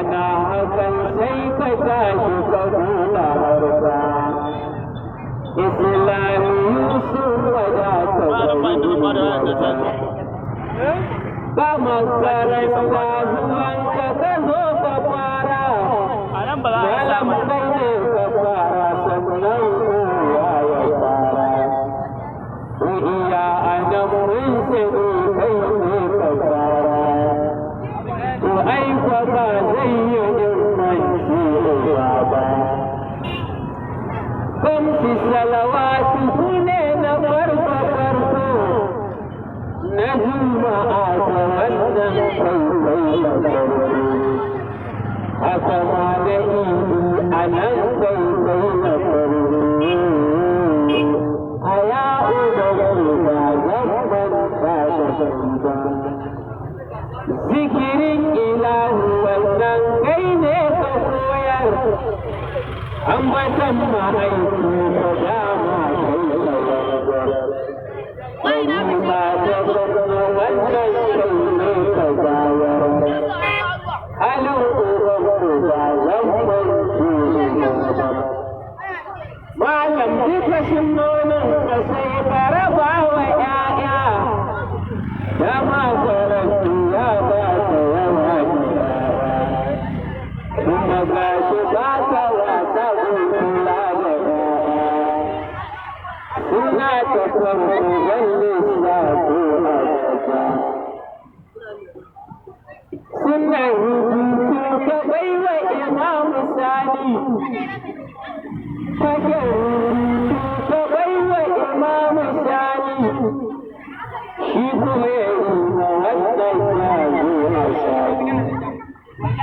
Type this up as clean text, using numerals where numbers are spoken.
ana hakan sai ka tashi ka nuna harka islamiyu sun wadata ba makaranta zuwanka ka zo ka fara malam kai ne ka fara sannan kowa ya fara iya anan mun sani kai ne ka fara to ai fa ba zai yi ilmanci ba kamshi salawatu ne na farko na juma'a ta wannan kai da farko haka ma da idi a nan kai da farko a ya'u da ba zan manta da ba zikirin ilahu wannan kai ne ka koyar ambatan mahaifi da dama kai da ba da wannan kai ne ka bayar halin ubanku ba zan manci malam duka sunnonin ka sai ka raba wa 'ya'ya da makarantu ya ba ta yawa kuma ga shi ba ta wasa kula da 'ya'ya suna ta farko zan lissafi a ƙasa suna rubutu ka bai wa imamu sani kake